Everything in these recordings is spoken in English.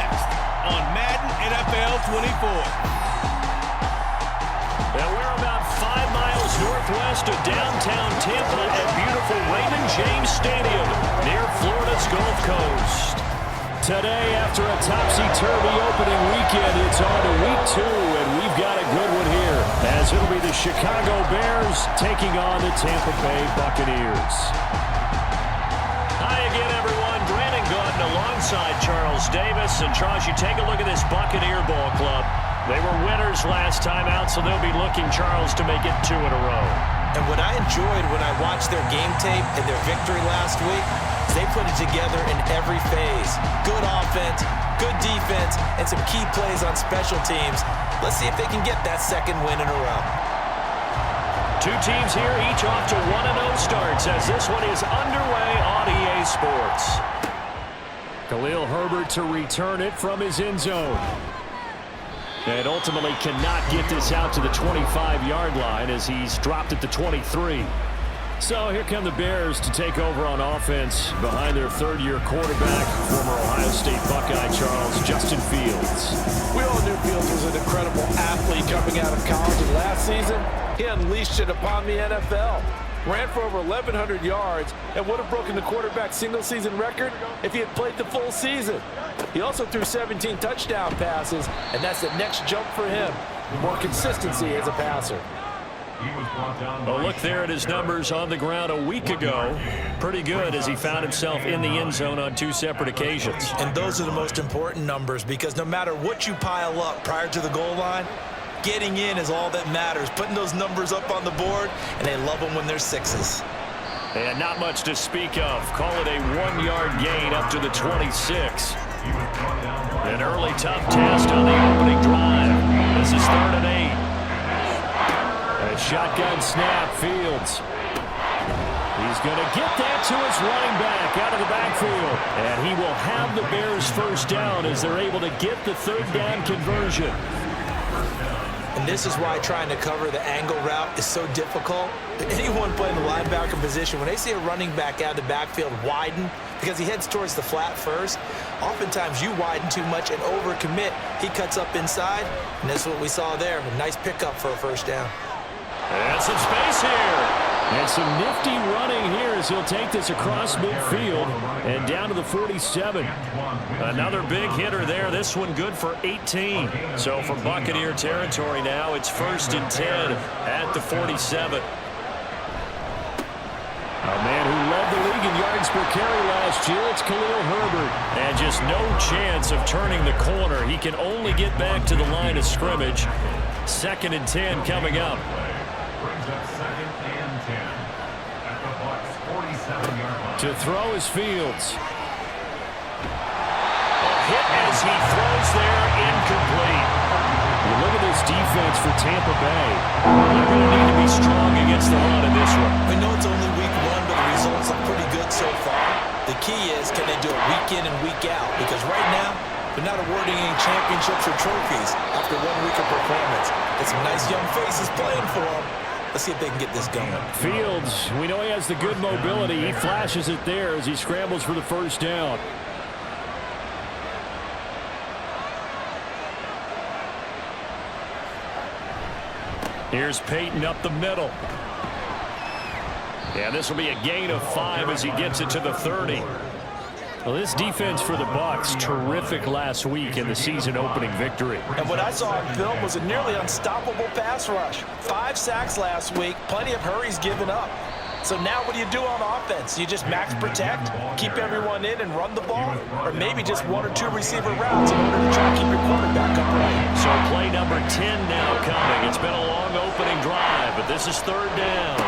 next on Madden NFL 24. And we're about 5 miles northwest of downtown Tampa at beautiful Raymond James Stadium near Florida's Gulf Coast. Today, after a topsy-turvy opening weekend, it's on to week 2, and we've got a good one here, as it'll be the Chicago Bears taking on the Tampa Bay Buccaneers. Hi again, everyone. Brandon Gordon alongside Charles Davis. And Charles, you take a look at this Buccaneer ball club. They were winners last time out, so they'll be looking, Charles, to make it 2 in a row. And what I enjoyed when I watched their game tape and their victory last week is they put it together in every phase. Good offense, good defense, and some key plays on special teams. Let's see if they can get that second win in a row. 2 teams here, each off to 1-0 starts as this one is underway on EA Sports. Khalil Herbert to return it from his end zone. And ultimately cannot get this out to the 25-yard line as he's dropped at the 23. So here come the Bears to take over on offense behind their third-year quarterback, former Ohio State Buckeye Charles Justin Fields. We all knew Fields was an incredible athlete coming out of college, and last season he unleashed it upon the NFL. Ran for over 1,100 yards and would have broken the quarterback single-season record if he had played the full season. He also threw 17 touchdown passes, and that's the next jump for him. More consistency as a passer. A look there at his numbers on the ground a week ago. Pretty good as he found himself in the end zone on 2 separate occasions. And those are the most important numbers because no matter what you pile up prior to the goal line, getting in is all that matters. Putting those numbers up on the board, and they love them when they're 6s. And not much to speak of. Call it a 1-yard gain up to the 26. An early tough test on the opening drive. This is 3rd and 8. A shotgun snap, Fields. He's going to get that to his running back out of the backfield. And he will have the Bears first down as they're able to get the 3rd down conversion. And this is why trying to cover the angle route is so difficult. Anyone playing the linebacker position, when they see a running back out of the backfield widen, because he heads towards the flat first, oftentimes you widen too much and overcommit. He cuts up inside, and that's what we saw there. A nice pickup for a first down. And some space here. And some nifty running here as he'll take this across midfield and down to the 47. Another big hitter there. This one good for 18. So for Buccaneer territory now, it's 1st and 10 at the 47. A man who led the league in yards per carry last year, it's Khalil Herbert. And just no chance of turning the corner. He can only get back to the line of scrimmage. 2nd and 10 coming up. To throw is Fields. A hit as he throws there, incomplete. You look at this defense for Tampa Bay. They're going to need to be strong against the run in this one. We know it's only week 1, but the results look pretty good so far. The key is, can they do it week in and week out? Because right now, they're not awarding any championships or trophies after 1 week of performance. It's some nice young faces playing for them. Let's see if they can get this going. Fields, we know he has the good mobility. He flashes it there as he scrambles for the first down. Here's Payton up the middle. And this will be a gain of 5 as he gets it to the 30. Well, this defense for the Bucs, terrific last week in the season-opening victory. And what I saw on film was a nearly unstoppable pass rush. 5 sacks last week, plenty of hurries given up. So now what do you do on offense? You just max protect, keep everyone in and run the ball? Or maybe just 1 or 2 receiver routes in order to try to keep your quarterback upright? So play number 10 now coming. It's been a long opening drive, but this is 3rd down.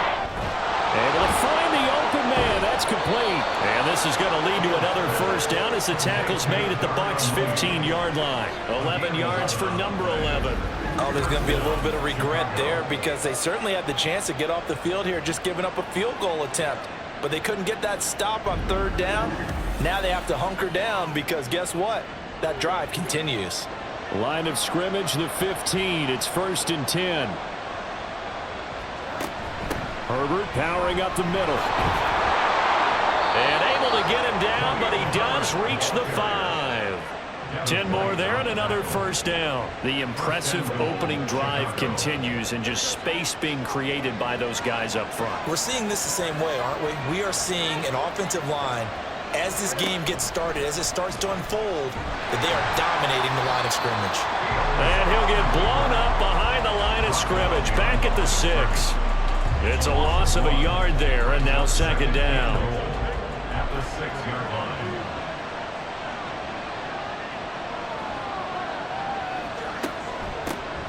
Able to find the open man. That's complete. And this is going to lead to another first down as the tackle's made at the Bucs' 15-yard line. 11 yards for number 11. Oh, there's going to be a little bit of regret there because they certainly had the chance to get off the field here just giving up a field goal attempt. But they couldn't get that stop on 3rd down. Now they have to hunker down because guess what? That drive continues. Line of scrimmage, the 15. It's 1st and 10. Herbert powering up the middle. And able to get him down, but he does reach the 5. 10 more there and another first down. The impressive opening drive continues and just space being created by those guys up front. We're seeing this the same way, aren't we? We are seeing an offensive line, as this game gets started, as it starts to unfold, that they are dominating the line of scrimmage. And he'll get blown up behind the line of scrimmage, back at the 6. It's a loss of a yard there, and now second down. At the 6-yard line.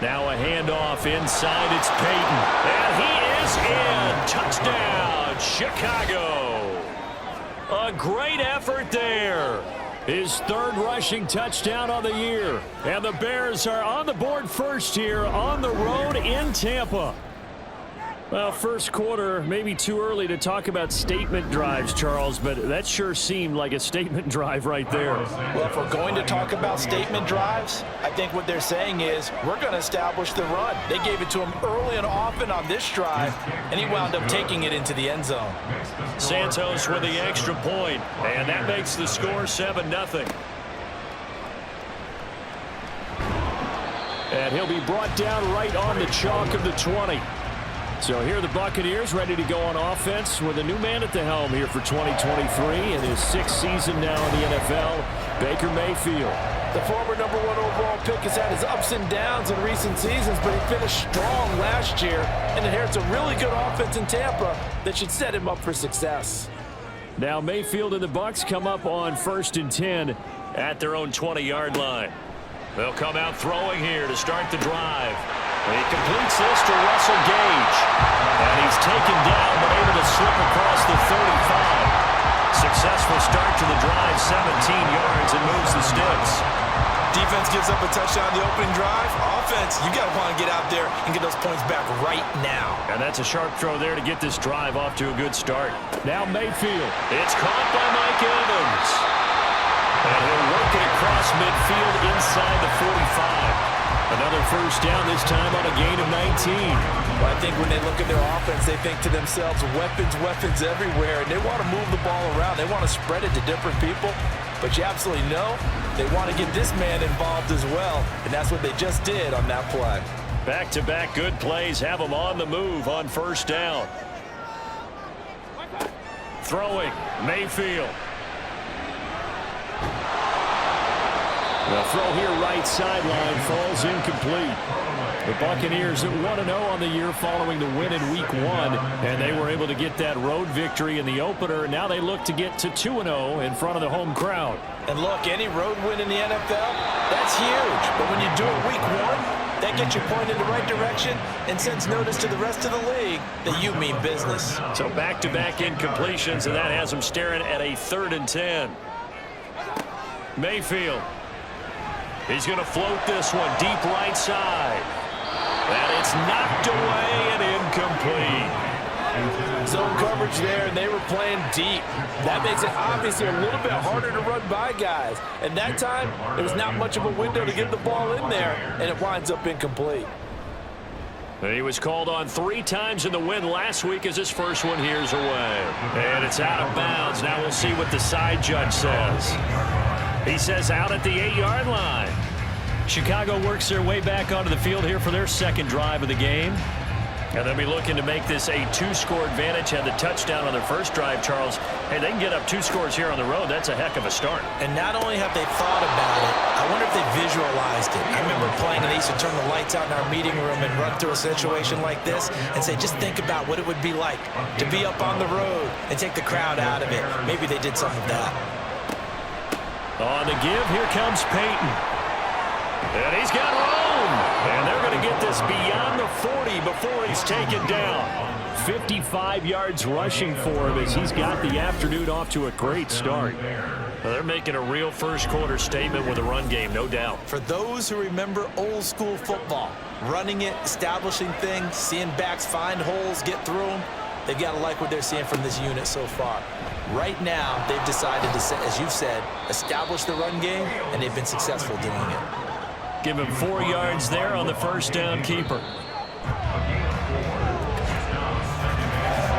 Now a handoff inside. It's Payton. And he is in. Touchdown, Chicago. A great effort there. His third rushing touchdown of the year. And the Bears are on the board first here on the road in Tampa. Well, first quarter, maybe too early to talk about statement drives, Charles, but that sure seemed like a statement drive right there. Well, if we're going to talk about statement drives, I think what they're saying is we're going to establish the run. They gave it to him early and often on this drive, and he wound up taking it into the end zone. Santos with the extra point, and that makes the score 7-0. And he'll be brought down right on the chalk of the 20. So here are the Buccaneers ready to go on offense with a new man at the helm here for 2023 in his 6th season now in the NFL, Baker Mayfield. The former #1 overall pick has had his ups and downs in recent seasons, but he finished strong last year and inherits a really good offense in Tampa that should set him up for success. Now Mayfield and the Bucs come up on 1st and 10 at their own 20-yard line. They'll come out throwing here to start the drive. He completes this to Russell Gage. And he's taken down but able to slip across the 35. Successful start to the drive, 17 yards, and moves the sticks. Defense gives up a touchdown the opening drive. Offense, you got to want to get out there and get those points back right now. And that's a sharp throw there to get this drive off to a good start. Now Mayfield. It's caught by Mike Evans. And he'll work it across midfield inside the 45. Another first down, this time on a gain of 19. Well, I think when they look at their offense, they think to themselves, weapons everywhere, and they want to move the ball around. They want to spread it to different people, but you absolutely know they want to get this man involved as well, and that's what they just did on that play. Back-to-back good plays have them on the move on first down. Throwing, Mayfield. The throw here right sideline falls incomplete. The Buccaneers at 1-0 on the year following the win in Week 1, and they were able to get that road victory in the opener. Now they look to get to 2-0 in front of the home crowd. And look, any road win in the NFL, that's huge. But when you do it Week 1, that gets you pointed in the right direction and sends notice to the rest of the league that you mean business. So back-to-back incompletions, and that has them staring at a 3rd and 10. Mayfield. He's going to float this one deep right side. And it's knocked away and incomplete. Zone coverage there, and they were playing deep. That makes it obviously a little bit harder to run by guys. And that time, there was not much of a window to get the ball in there, and it winds up incomplete. He was called on 3 times in the win last week as his first one here's away. And it's out of bounds. Now we'll see what the side judge says. He says out at the 8-yard line. Chicago works their way back onto the field here for their 2nd drive of the game. And they'll be looking to make this a 2-score advantage. Had the touchdown on their first drive, Charles. Hey, they can get up 2 scores here on the road. That's a heck of a start. And not only have they thought about it, I wonder if they visualized it. I remember playing, and they used to turn the lights out in our meeting room and run through a situation like this and say, just think about what it would be like to be up on the road and take the crowd out of it. Maybe they did some of that. On the give, here comes Payton. And he's got room. And they're going to get this beyond the 40 before he's taken down. 55 yards rushing for him as he's got the afternoon off to a great start. Well, they're making a real first quarter statement with a run game, no doubt. For those who remember old school football, running it, establishing things, seeing backs find holes, get through them, they've got to like what they're seeing from this unit so far. Right now, they've decided to, as you've said, establish the run game, and they've been successful doing it. Give him 4 yards there on the first down keeper.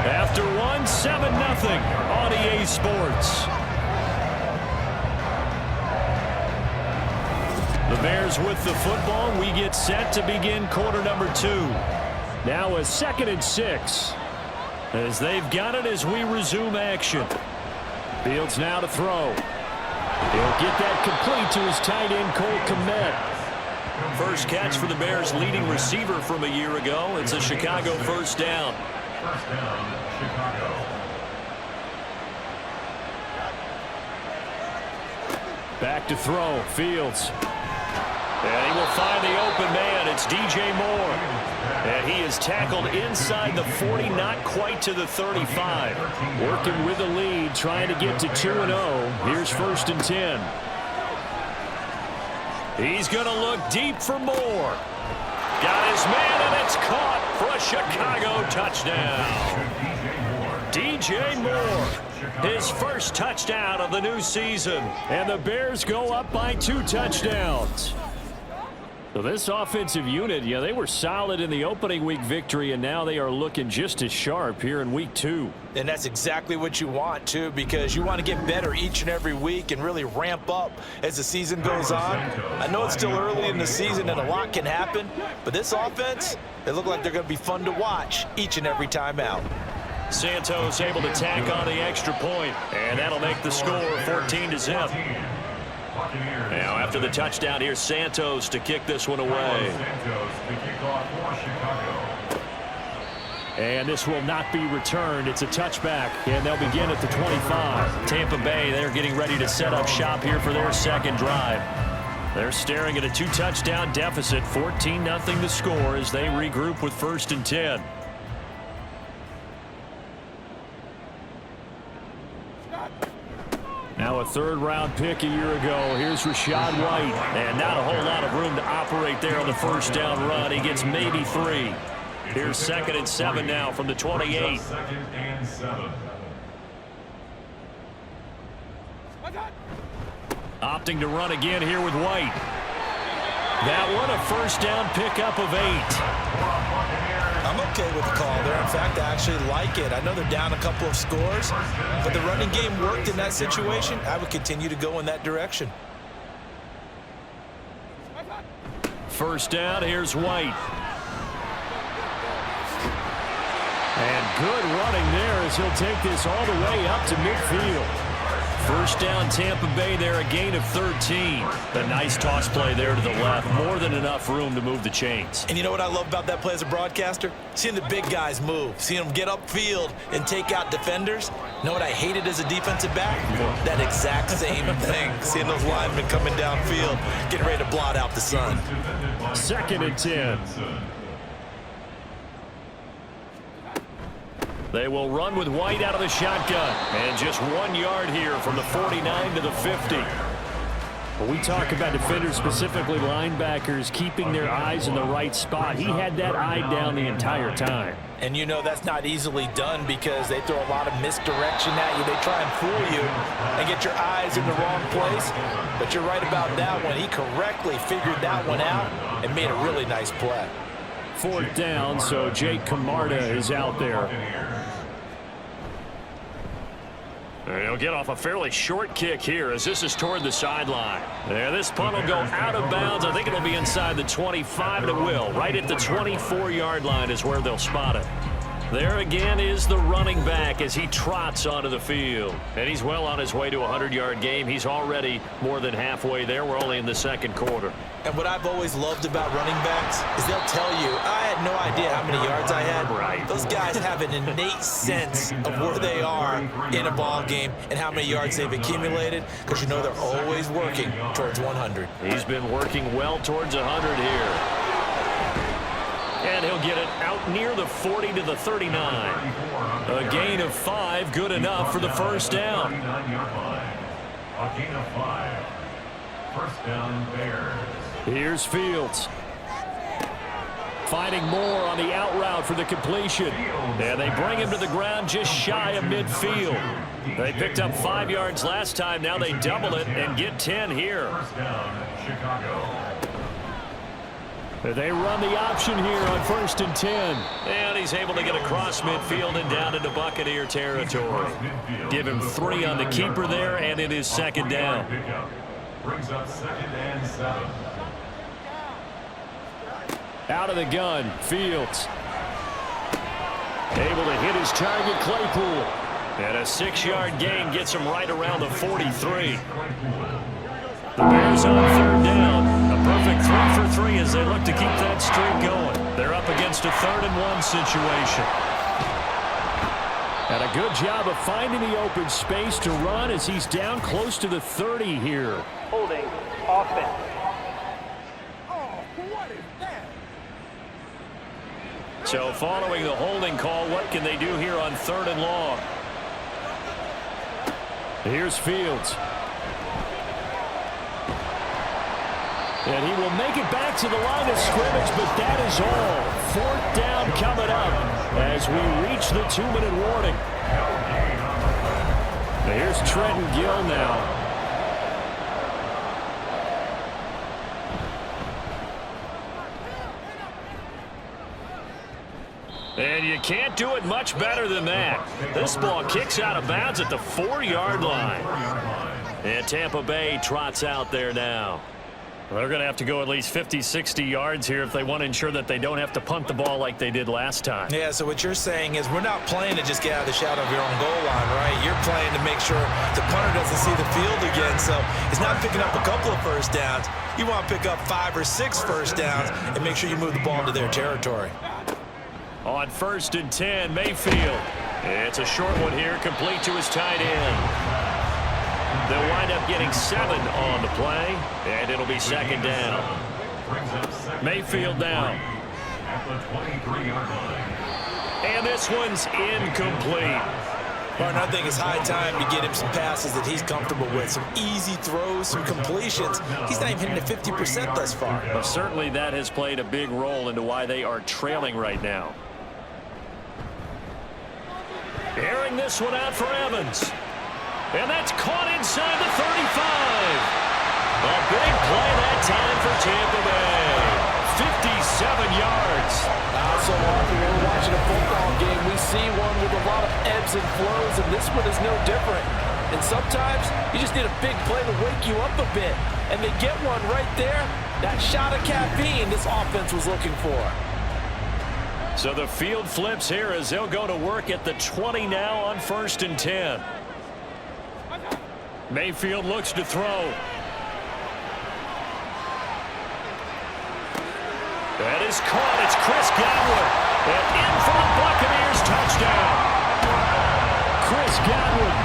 After 7-0 on EA Sports. The Bears with the football. We get set to begin quarter number 2. Now a 2nd and 6. As they've got it as we resume action. Fields now to throw. He'll get that complete to his tight end, Cole Kmet. First catch for the Bears' leading receiver from a year ago. It's a Chicago first down. First down, Chicago. Back to throw. Fields. And he will find the open man. It's DJ Moore. And he is tackled inside the 40, not quite to the 35. Working with the lead, trying to get to 2-0. Here's 1st and 10. He's going to look deep for Moore. Got his man, and it's caught for a Chicago touchdown. DJ Moore, his first touchdown of the new season. And the Bears go up by 2 touchdowns. So this offensive unit, they were solid in the opening week victory, and now they are looking just as sharp here in week 2. And that's exactly what you want, too, because you want to get better each and every week and really ramp up as the season goes on. I know it's still early in the season and a lot can happen, but this offense, they look like they're going to be fun to watch each and every time out. Santos able to tack on the extra point, and that'll make the score 14-0. Now after the touchdown, here's Santos to kick this one away. And this will not be returned. It's a touchback, and they'll begin at the 25. Tampa Bay, they're getting ready to set up shop here for their second drive. They're staring at a 2-touchdown deficit, 14-0 the score as they regroup with 1st and 10. Now a 3rd-round pick a year ago. Here's Rachaad White. And not a whole lot of room to operate there on the first down run. He gets maybe 3. Here's 2nd and 7 now from the 28. 2nd and 7. Opting to run again here with White. That one a first down pickup of 8. I'm okay with the call there. In fact, I actually like it. I know they're down a couple of scores, but the running game worked in that situation. I would continue to go in that direction. First down, here's White. And good running there as he'll take this all the way up to midfield. First down, Tampa Bay there, a gain of 13. A nice toss play there to the left. More than enough room to move the chains. And you know what I love about that play as a broadcaster? Seeing the big guys move. Seeing them get upfield and take out defenders. You know what I hated as a defensive back? That exact same thing. Seeing those linemen coming downfield, getting ready to blot out the sun. 2nd and 10. They will run with White out of the shotgun. And just 1 yard here from the 49 to the 50. When we talk about defenders, specifically linebackers, keeping their eyes in the right spot, he had that eye down the entire time. And you know that's not easily done because they throw a lot of misdirection at you. They try and fool you and get your eyes in the wrong place. But you're right about that one. He correctly figured that one out and made a really nice play. 4th down, so Jake Camarda is out there. And he'll get off a fairly short kick here as this is toward the sideline. There, this punt will go out of bounds. I think it'll be inside the 25, and it will. Right at the 24-yard line is where they'll spot it. There again is the running back as he trots onto the field. And he's well on his way to a 100-yard game. He's already more than halfway there. We're only in the 2nd quarter. And what I've always loved about running backs is they'll tell you, I had no idea how many yards I had. Right. Those guys have an innate sense of where they are in a ball game and how many yards they've accumulated because you know they're always working towards 100. He's been working well towards 100 here. And he'll get it out near the 40 to the 39. A gain of 5, good enough for the first down. A gain of 5. First down, Bears. Here's Fields. Finding Moore on the out route for the completion. And they bring him to the ground just shy of midfield. They picked up 5 yards last time. Now they double it and get 10 here. First down, Chicago. They run the option here on 1st and 10. And he's able to get across midfield and down into Buccaneer territory. Give him 3 on the keeper there, and it is 2nd down. Brings up 2nd and 7. Out of the gun, Fields. Able to hit his target, Claypool. And a 6-yard gain gets him right around the 43. The Bears on 3rd down. A perfect 3 for 3 as they look to keep that streak going. They're up against a 3rd and 1 situation. And a good job of finding the open space to run as he's down close to the 30 here. Holding offense. So following the holding call, what can they do here on 3rd and long? Here's Fields. And he will make it back to the line of scrimmage, but that is all. 4th down coming up as we reach the 2-minute warning. Here's Trenton Gill now. And you can't do it much better than that. This ball kicks out of bounds at the 4-yard line. And Tampa Bay trots out there now. They're going to have to go at least 50, 60 yards here if they want to ensure that they don't have to punt the ball like they did last time. Yeah, so what you're saying is we're not playing to just get out of the shadow of your own goal line, right? You're playing to make sure the punter doesn't see the field again. So it's not picking up a couple of first downs. You want to pick up 5 or 6 first downs and make sure you move the ball into their territory. On 1st and 10, Mayfield. It's a short one here, complete to his tight end. They'll wind up getting 7 on the play, and it'll be 2nd down. Mayfield down. At the 23-yard line. And this one's incomplete. Martin, I think it's high time to get him some passes that he's comfortable with. Some easy throws, some completions. He's not even hitting the 50% thus far. Well, certainly that has played a big role into why they are trailing right now. Airing this one out for Evans. And that's caught inside the 35. A big play that time for Tampa Bay. 57 yards. So often when we're watching a football game, we see one with a lot of ebbs and flows, and this one is no different. And sometimes you just need a big play to wake you up a bit. And they get one right there. That shot of caffeine this offense was looking for. So the field flips here as they'll go to work at the 20 now on 1st and 10. Mayfield looks to throw. That is caught. It's Chris Godwin. And in for the Buccaneers touchdown. Chris Godwin,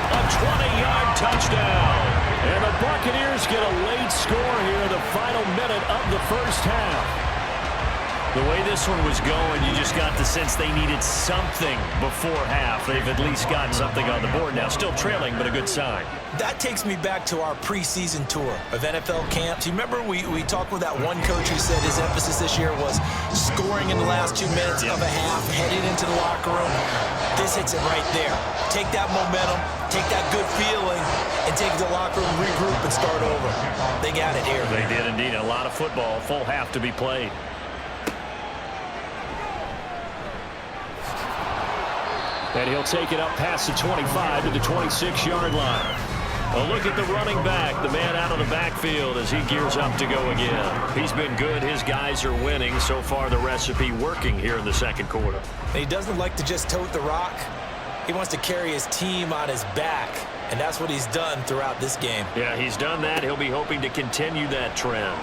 a 20-yard touchdown. And the Buccaneers get a late score here in the final minute of the first half. The way this one was going, you just got the sense they needed something before half. They've at least gotten something on the board now. Still trailing, but a good sign. That takes me back to our preseason tour of NFL camps. You remember we talked with that one coach who said his emphasis this year was scoring in the last 2 minutes of a half, heading into the locker room. This hits it right there. Take that momentum, take that good feeling, and take it to the locker room, regroup, and start over. They got it here. They did indeed. A lot of football, full half to be played. And he'll take it up past the 25 to the 26-yard line. A look at the running back, the man out of the backfield as he gears up to go again. He's been good. His guys are winning. So far, the recipe working here in the second quarter. And he doesn't like to just tote the rock. He wants to carry his team on his back, and that's what he's done throughout this game. Yeah, he's done that. He'll be hoping to continue that trend.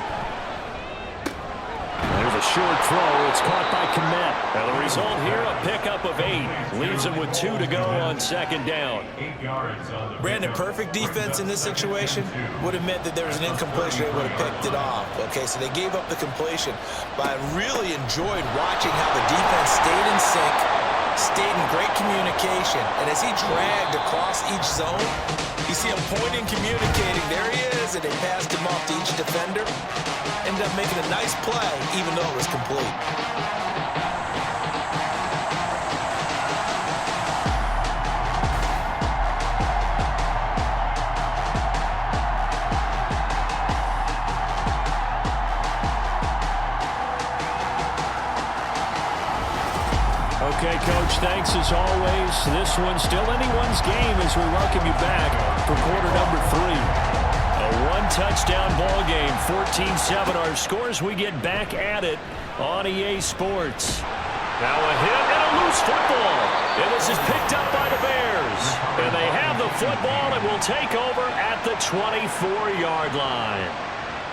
There's a short throw. It's caught by Kmet. Now the result here, a pickup of 8. Leaves him with 2 to go on 2nd down. 8 yards on the Brandon, perfect defense in this situation would have meant that there was an incompletion. They would have picked it off. Okay, so they gave up the completion. But I really enjoyed watching how the defense stayed in sync, stayed in great communication. And as he dragged across each zone, you see him pointing, communicating. There he is, and they passed him off to each defender. Ended up making a nice play, even though it was complete. Okay, Coach, thanks as always. This one's still anyone's game as we welcome you back for quarter number 3. A one-touchdown ball game, 14-7. Our scores, we get back at it on EA Sports. Now a hit and a loose football. And this is picked up by the Bears. And they have the football and will take over at the 24-yard line.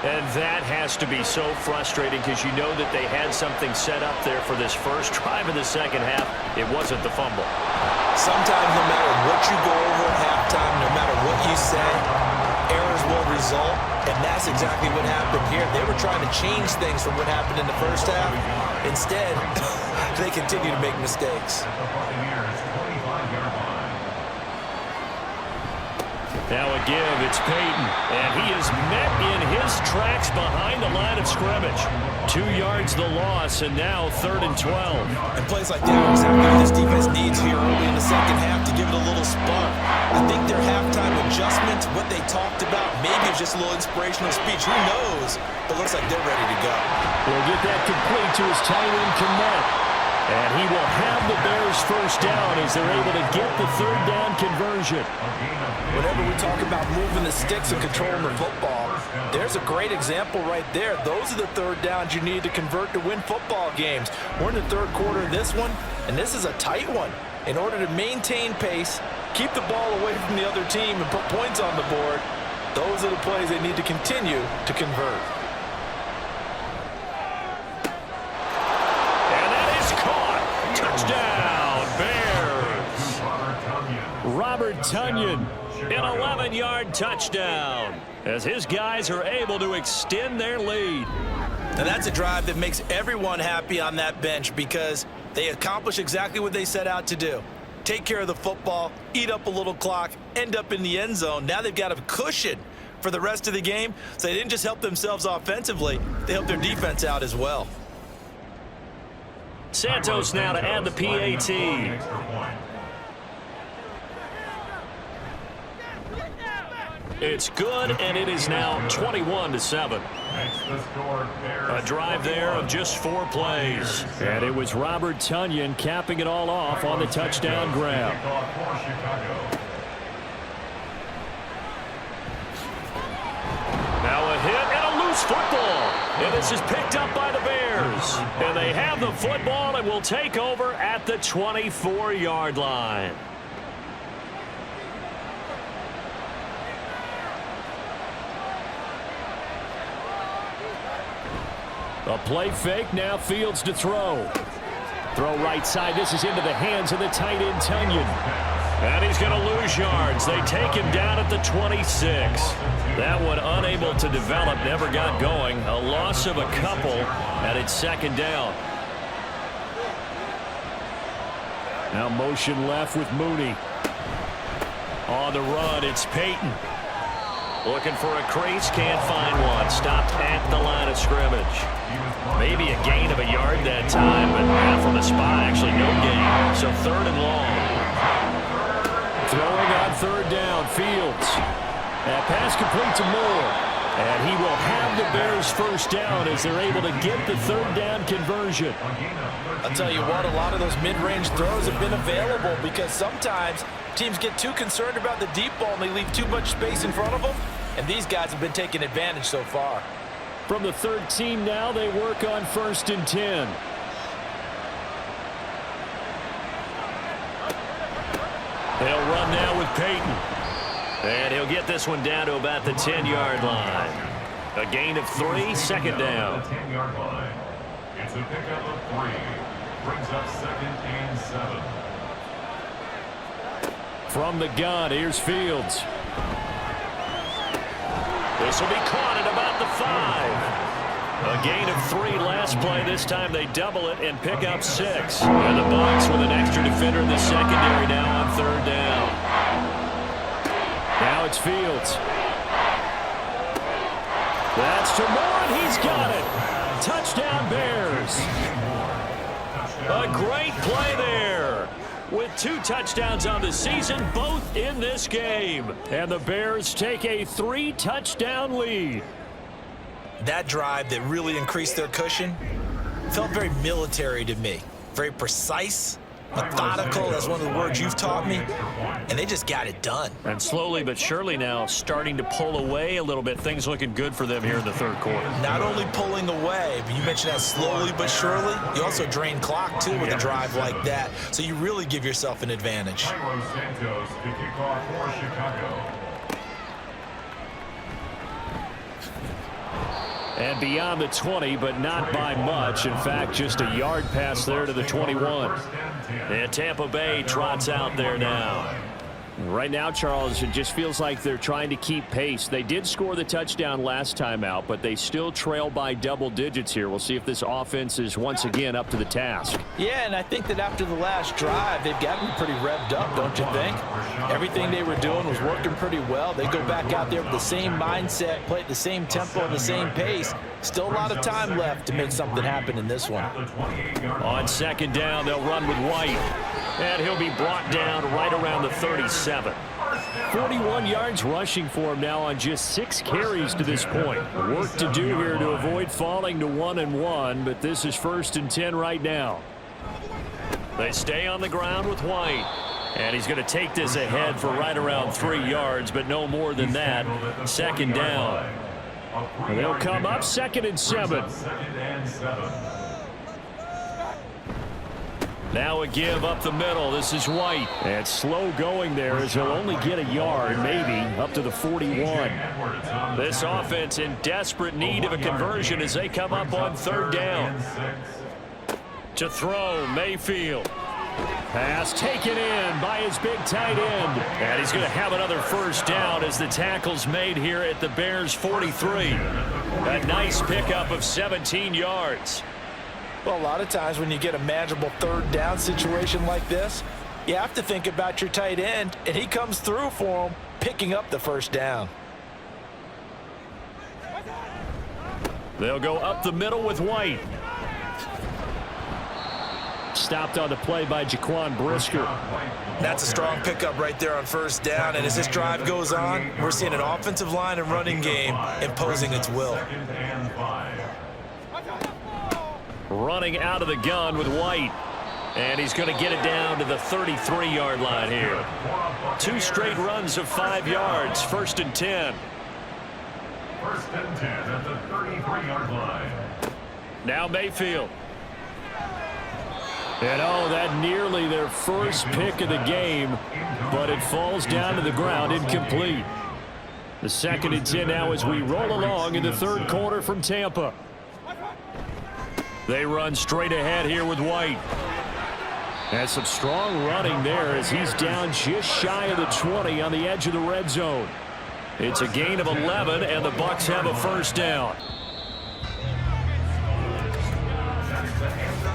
And that has to be so frustrating because you know that they had something set up there for this first drive in the second half. It wasn't the fumble. Sometimes no matter what you go over at halftime, no matter what you say, errors will result, and that's exactly what happened here. They were trying to change things from what happened in the first half. Instead, they continue to make mistakes. At the Buccaneers' 25-yard line. Now a give, it's Payton, and he is met in his tracks behind the line of scrimmage. 2 yards the loss, and now 3rd and 12. And plays like that are exactly what this defense needs here early in the second half to give it a little spark. I think their halftime adjustment, what they talked about, maybe it's just a little inspirational speech. Who knows? But looks like they're ready to go. He'll get that complete to his tight end Kmet. And he will have the Bears first down as they're able to get the 3rd down conversion. Whenever we talk about moving the sticks and controlling the football, there's a great example right there. Those are the 3rd downs you need to convert to win football games. We're in the 3rd quarter of this one, and this is a tight one. In order to maintain pace, keep the ball away from the other team, and put points on the board, those are the plays they need to continue to convert. Touchdown, Bears. Robert Tonyan, an 11-yard touchdown, as his guys are able to extend their lead. And that's a drive that makes everyone happy on that bench because they accomplish exactly what they set out to do. Take care of the football, eat up a little clock, end up in the end zone. Now they've got a cushion for the rest of the game, so they didn't just help themselves offensively, they helped their defense out as well. Santos now to add the PAT. It's good, and it is now 21-7. A drive there of just 4 plays. And it was Robert Tonyan capping it all off on the touchdown grab. Now a hit and a loose football. And this is picked up by the Bears. And they have the football and will take over at the 24-yard line. A play fake, now Fields to throw. Throw right side, this is into the hands of the tight end Tonyan. And he's going to lose yards. They take him down at the 26. That one unable to develop, never got going. A loss of a couple, and it's 2nd down. Now motion left with Mooney. On the run, it's Payton. Looking for a crease, can't find one. Stopped at the line of scrimmage. Maybe a gain of a yard that time, but half on the spot, actually no gain. So 3rd and long. Throwing on 3rd down, Fields. That pass complete to Moore. And he will have the Bears first down as they're able to get the 3rd down conversion. I'll tell you what, a lot of those mid-range throws have been available because sometimes teams get too concerned about the deep ball and they leave too much space in front of them. And these guys have been taking advantage so far. From the 13 now, they work on 1st and 10. They'll run now with Payton. And he'll get this one down to about the 10-yard line. A gain of 3, 2nd down. 10-yard line. It's a pickup of 3. Brings up 2nd and 7. From the gun, here's Fields. This will be caught at about the 5. A gain of 3 last play. This time they double it and pick up 6. And the Bucs with an extra defender in the secondary now on 3rd down. Now it's Fields. That's to Moore, and he's got it. Touchdown Bears. A great play there. With 2 touchdowns on the season, both in this game. And the Bears take a 3-touchdown lead. That drive that really increased their cushion felt very military to me. Very precise, methodical. That's one of the words you've taught me. And they just got it done. And slowly but surely now starting to pull away a little bit. Things looking good for them here in the third quarter. Not only pulling away, but you mentioned that slowly but surely. You also drain clock, too, with a drive like that. So you really give yourself an advantage. Santos to kick off for Chicago. And beyond the 20, but not by much. In fact, just a yard pass there to the 21. And Tampa Bay trots out there now. Right now, Charles, it just feels like they're trying to keep pace. They did score the touchdown last time out, but they still trail by double digits here. We'll see if this offense is once again up to the task. Yeah, and I think that after the last drive, they've gotten pretty revved up, don't you think? Everything they were doing was working pretty well. They go back out there with the same mindset, play at the same tempo and the same pace. Still a lot of time left to make something happen in this one. On second down, they'll run with White. And he'll be brought down right around the 37. 41 yards rushing for him now on just 6 carries to this point. Work to do here to avoid falling to 1-1, but this is 1st and 10 right now. They stay on the ground with White. And he's going to take this ahead for right around 3 yards, but no more than that. Second down. And they'll come up 2nd and 7. Now a give up the middle. This is White. And slow going there as he'll only get a yard, maybe, up to the 41. This offense in desperate need of a conversion as they come up on 3rd down. To throw, Mayfield. Pass taken in by his big tight end. And he's going to have another 1st down as the tackle's made here at the Bears' 43. A nice pickup of 17 yards. Well, a lot of times when you get a manageable 3rd down situation like this, you have to think about your tight end, and he comes through for him, picking up the 1st down. They'll go up the middle with White. Stopped on the play by Jaquan Brisker. That's a strong pickup right there on 1st down, and as this drive goes on, we're seeing an offensive line and running game imposing its will. Running out of the gun with White. And he's going to get it down to the 33-yard line here. 2 straight runs of 5 yards. 1st and 10. 1st and 10 at the 33-yard line. Now Mayfield. And oh, that nearly their first pick of the game, but it falls down to the ground incomplete. The 2nd and 10 now as we roll along in the 3rd quarter from Tampa. They run straight ahead here with White. And some strong running there as he's down just shy of the 20 on the edge of the red zone. It's a gain of 11, and the Bucs have a 1st down.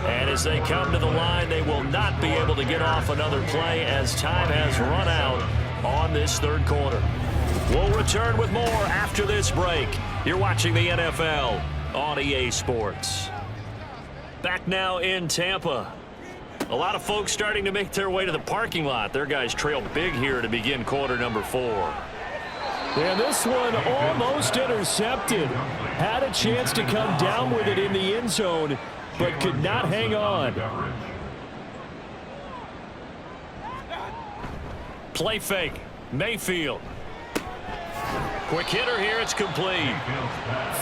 And as they come to the line, they will not be able to get off another play as time has run out on this 3rd quarter. We'll return with more after this break. You're watching the NFL on EA Sports. Back now in Tampa. A lot of folks starting to make their way to the parking lot. Their guys trail big here to begin quarter number 4. And this one almost intercepted. Had a chance to come down with it in the end zone, but could not hang on. Play fake. Mayfield. Quick hitter here. It's complete.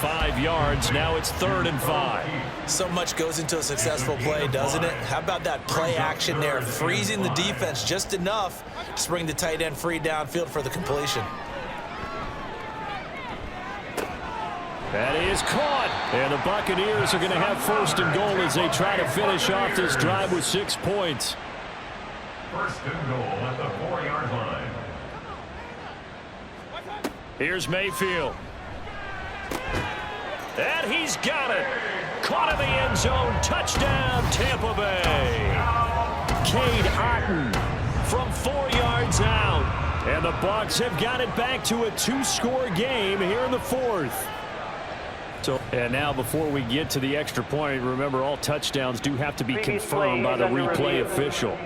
5 yards. Now it's 3rd and 5. So much goes into a successful play, doesn't it? How about that play action there? Freezing the defense just enough to bring the tight end free downfield for the completion. That is caught. And the Buccaneers are going to have 1st and goal as they try to finish off this drive with 6 points. 1st and goal at the 4-yard line. Here's Mayfield. And he's got it. Caught in the end zone. Touchdown, Tampa Bay. Cade Otton from 4 yards out. And the Bucs have got it back to a 2-score game here in the 4th. And now before we get to the extra point, remember all touchdowns do have to be confirmed by the replay official.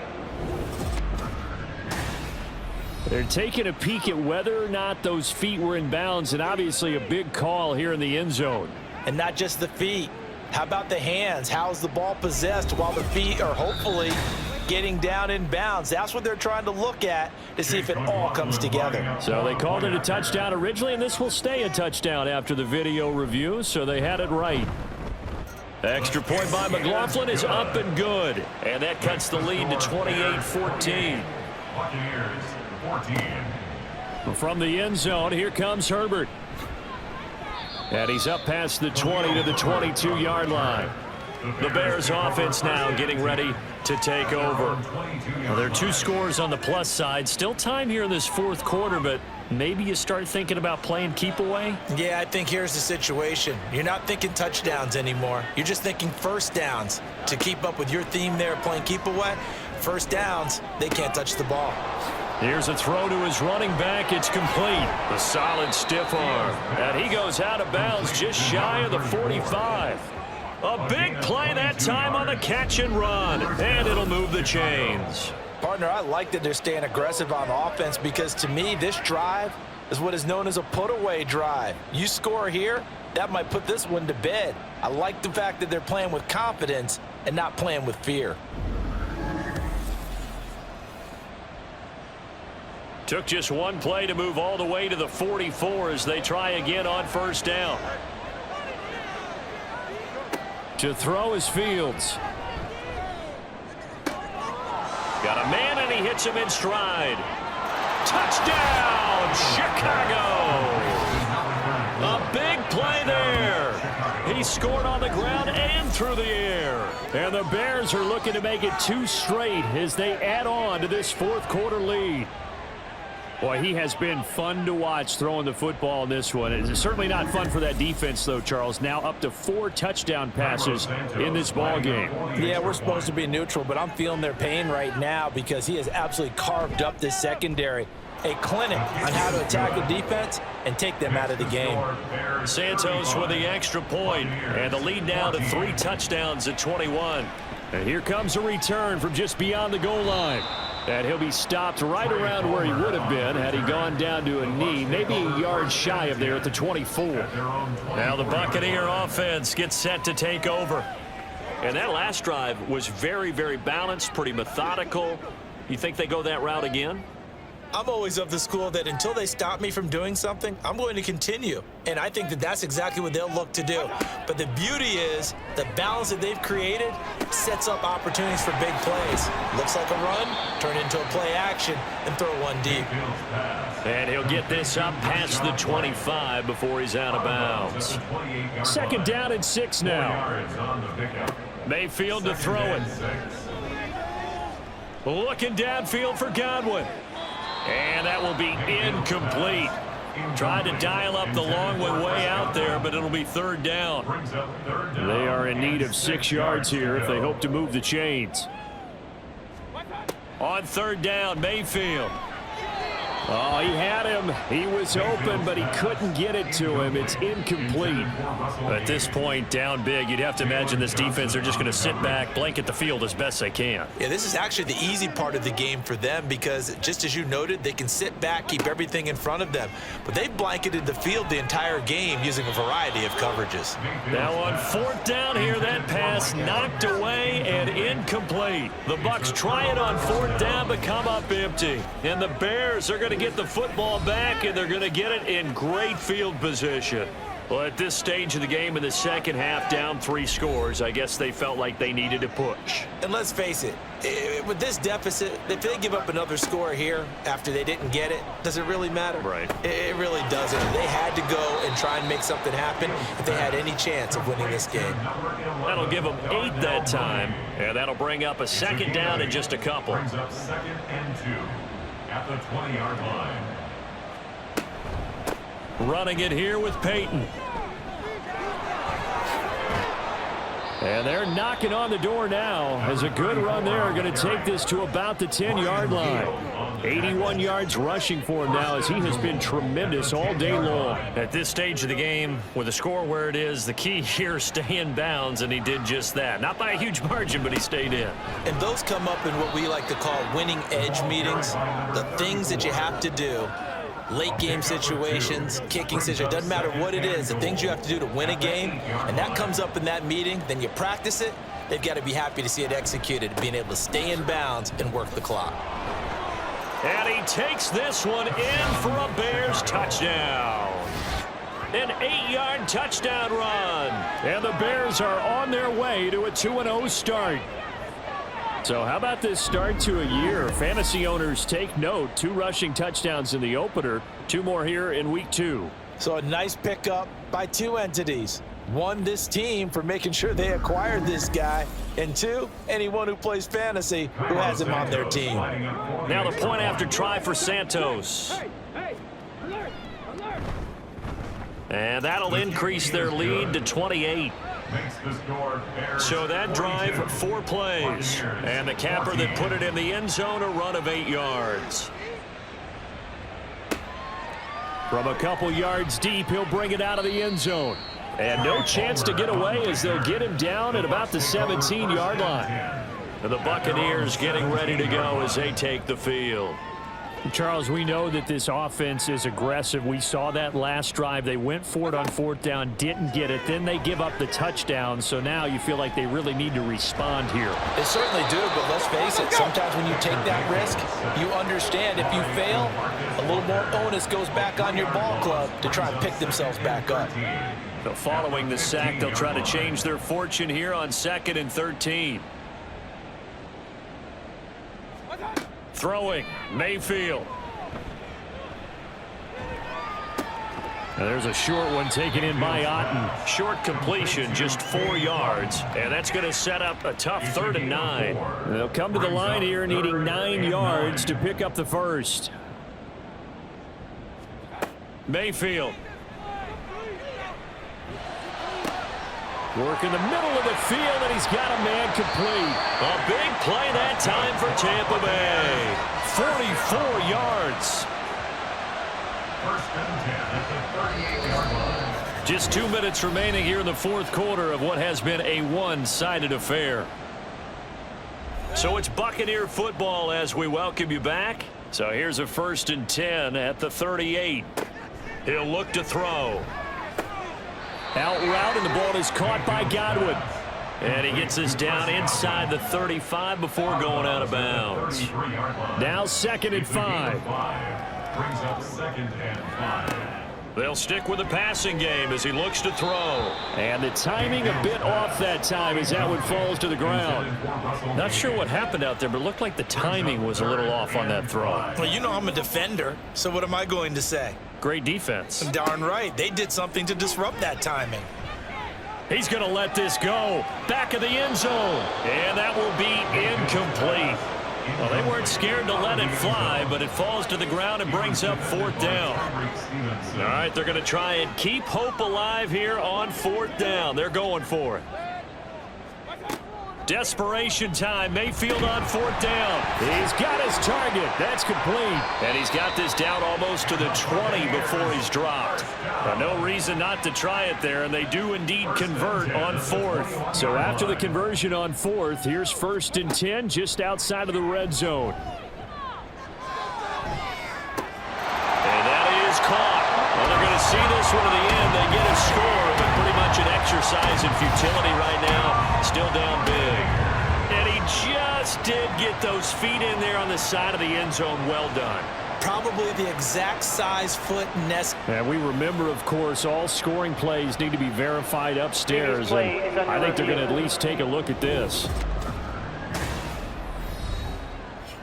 They're taking a peek at whether or not those feet were in bounds, and obviously a big call here in the end zone. And not just the feet. How about the hands? How's the ball possessed while the feet are hopefully getting down in bounds. That's what they're trying to look at to see if it all comes together. So they called it a touchdown originally, and this will stay a touchdown after the video review, so they had it right. Extra point by McLaughlin is up and good, and that cuts the lead to 28-14. Buccaneers 14. From the end zone, here comes Herbert. And he's up past the 20 to the 22-yard line. The Bears offense now getting ready to take over. Well, there are 2 scores on the plus side. Still time here in this fourth quarter, but maybe you start thinking about playing keep away? Yeah, I think here's the situation. You're not thinking touchdowns anymore. You're just thinking first downs. To keep up with your theme there, playing keep away, first downs, they can't touch the ball. Here's a throw to his running back. It's complete. A solid stiff arm. And he goes out of bounds just shy of the 45. A big play that time on the catch and run. And it'll move the chains. Partner, I like that they're staying aggressive on offense because to me, this drive is what is known as a put-away drive. You score here, that might put this one to bed. I like the fact that they're playing with confidence and not playing with fear. Took just one play to move all the way to the 44 as they try again on first down. To throw is Fields. Got a man, and he hits him in stride. Touchdown, Chicago! A big play there. He scored on the ground and through the air. And the Bears are looking to make it 2 straight as they add on to this fourth quarter lead. Boy, he has been fun to watch throwing the football in this one. It's certainly not fun for that defense, though, Charles. Now up to 4 touchdown passes in this ball game. Yeah, we're supposed to be neutral, but I'm feeling their pain right now because he has absolutely carved up this secondary. A clinic on how to attack a defense and take them out of the game. Santos with the extra point, and the lead now to 3 touchdowns at 21. And here comes a return from just beyond the goal line. And he'll be stopped right around where he would have been had he gone down to a knee, maybe a yard shy of there at the 24. Now the Buccaneer offense gets set to take over. And that last drive was very, very balanced, pretty methodical. You think they go that route again? I'm always of the school that until they stop me from doing something, I'm going to continue. And I think that that's exactly what they'll look to do. But the beauty is the balance that they've created sets up opportunities for big plays. Looks like a run, turn it into a play action, and throw one deep. And he'll get this up past the 25 before he's out of bounds. Second down and 6 now. Mayfield to throw it. Looking downfield for Godwin. And that will be incomplete. Tried to dial up the long one way out there, but it'll be third down. They are in need of 6 yards here if they hope to move the chains. On third down, Mayfield. Oh, he had him. He was open, but he couldn't get it to him. It's incomplete. At this point, down big, you'd have to imagine this defense, they're just going to sit back, blanket the field as best they can. Yeah, this is actually the easy part of the game for them because, just as you noted, they can sit back, keep everything in front of them. But they've blanketed the field the entire game using a variety of coverages. Now on fourth down here, that pass knocked away and incomplete. The Bucs try it on fourth down, but come up empty. And the Bears are going to get the football back, and they're going to get it in great field position. Well, at this stage of the game in the second half, down 3 scores, I guess they felt like they needed to push. And let's face it, with this deficit, if they give up another score here after they didn't get it, does it really matter? Right. It really doesn't. They had to go and try and make something happen if they had any chance of winning this game. That'll give them 8 that time, and that'll bring up a second down in just a couple. Brings up 2nd and 2 at the 20-yard line. Running it here with Payton. And they're knocking on the door now as a good run there. Going to take this to about the 10-yard line. 81 yards rushing for him now as he has been tremendous all day long. At this stage of the game, with the score where it is, the key here, stay in bounds, and he did just that. Not by a huge margin, but he stayed in. And those come up in what we like to call winning edge meetings, the things that you have to do. Late game situations, kicking situations, doesn't matter what it is, the things you have to do to win a game, and that comes up in that meeting, then you practice it, they've got to be happy to see it executed, being able to stay in bounds and work the clock. And he takes this one in for a Bears touchdown. An 8-yard touchdown run. And the Bears are on their way to a 2-0 start. So how about this start to a year? Fantasy owners take note. 2 rushing touchdowns in the opener. 2 more here in week 2. So a nice pickup by 2 entities. 1, this team for making sure they acquired this guy. And 2, anyone who plays fantasy who has him on their team. Now the point after try for Santos. And that'll increase their lead to 28. So that drive, 4 plays. And the capper that put it in the end zone, a run of 8 yards. From a couple yards deep, he'll bring it out of the end zone. And no chance to get away as they'll get him down at about the 17-yard line. And the Buccaneers getting ready to go as they take the field. Charles, we know that this offense is aggressive. We saw that last drive. They went for it on 4th down, didn't get it. Then they give up the touchdown. So now you feel like they really need to respond here. They certainly do, but let's face it. Sometimes when you take that risk, you understand if you fail, a little more onus goes back on your ball club to try and pick themselves back up. So following the sack, they'll try to change their fortune here on 2nd and 13. Throwing, Mayfield. Now there's a short one taken in by Otten. Short completion, just 4 yards. And that's going to set up a tough 3rd and 9. They'll come to the line here needing 9 yards to pick up the first. Mayfield. Work in the middle of the field, and he's got a man complete. A big play that time for Tampa Bay. 44 yards. 1st and 10 at the 38-yard line. Just 2 minutes remaining here in the 4th quarter of what has been a one-sided affair. So it's Buccaneer football as we welcome you back. So here's a 1st and 10 at the 38. He'll look to throw. Out route, and the ball is caught by Godwin. And he gets this down inside the 35 before going out of bounds. Now 2nd and 5. Brings up 2nd and 5. They'll stick with the passing game as he looks to throw. And the timing a bit off that time as that one falls to the ground. Not sure what happened out there, but it looked like the timing was a little off on that throw. Well, you know I'm a defender, so what am I going to say? Great defense. Darn right. They did something to disrupt that timing. He's going to let this go. Back of the end zone. And that will be incomplete. Well, they weren't scared to let it fly, but it falls to the ground and brings up 4th down. All right, they're going to try and keep hope alive here on 4th down. They're going for it. Desperation time. Mayfield on 4th down. He's got his target. That's complete. And he's got this down almost to the 20 before he's dropped. No reason not to try it there, and they do indeed convert on 4th. So after the conversion on 4th, here's 1st and 10 just outside of the red zone. And that is caught. Well, they're going to see this one to the end. They get a score, but pretty much an exercise in futility right now. Still down big. And he just did get those feet in there on the side of the end zone. Well done. Probably the exact size, foot, nest. And we remember, of course, all scoring plays need to be verified upstairs. And I think they're going to at least take a look at this.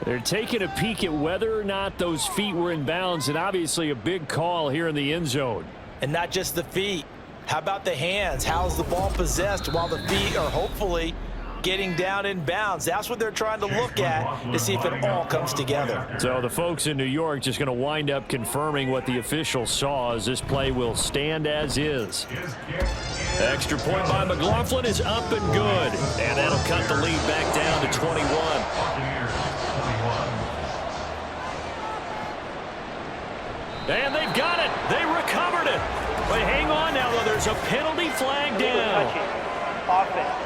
They're taking a peek at whether or not those feet were in bounds, and obviously a big call here in the end zone. And not just the feet. How about the hands? How's the ball possessed while the feet are hopefully getting down in bounds? That's what they're trying to look at to see if it all comes together. So the folks in New York just going to wind up confirming what the officials saw, as this play will stand as is. Extra point by McLaughlin is up and good. And that'll cut the lead back down to 21. And they've got it. They recovered it. But hang on now, though. There's a penalty flag down. Offense.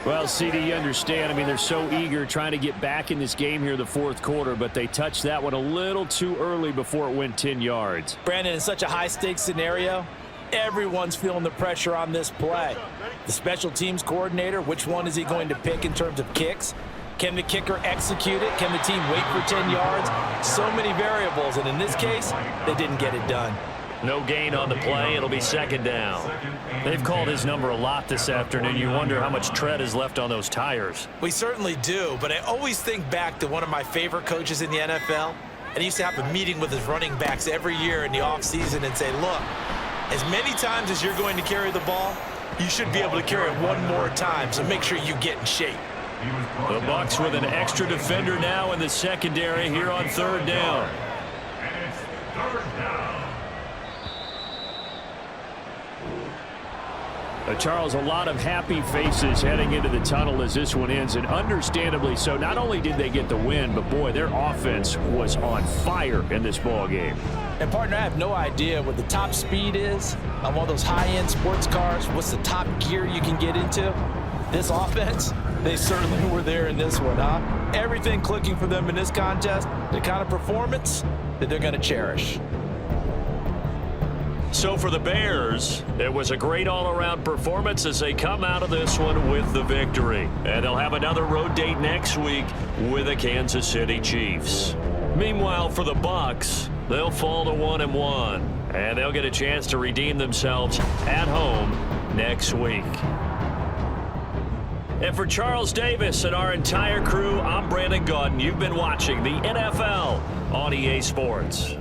Well, CD, you understand. I mean, they're so eager trying to get back in this game here in the 4th quarter, but they touched that one a little too early before it went 10 yards. Brandon, in such a high-stakes scenario, Everyone's feeling the pressure on this play. The special teams coordinator, which one is he going to pick in terms of kicks? Can the kicker execute it? Can the team wait for 10 yards? So many variables, and in this case, they didn't get it done. No gain on the play. It'll be second down. They've called his number a lot this afternoon. You wonder how much tread is left on those tires. We certainly do, but I always think back to one of my favorite coaches in the NFL, and he used to have a meeting with his running backs every year in the offseason and say, look, as many times as you're going to carry the ball, you should be able to carry it one more time, so make sure you get in shape. The Bucs with an extra defender now in the secondary here on third down. And it's third down. Charles, a lot of happy faces heading into the tunnel as this one ends, and understandably so. Not only did they get the win, but boy, their offense was on fire in this ball game. And partner, I have no idea what the top speed is on one of those high-end sports cars. What's the top gear you can get into? This offense, they certainly were there in this one, huh? Everything clicking for them in this contest, the kind of performance that they're going to cherish. So for the Bears, it was a great all-around performance as they come out of this one with the victory. And they'll have another road date next week with the Kansas City Chiefs. Meanwhile, for the Bucs, they'll fall to 1-1, and they'll get a chance to redeem themselves at home next week. And for Charles Davis and our entire crew, I'm Brandon Gaudin. You've been watching the NFL on EA Sports.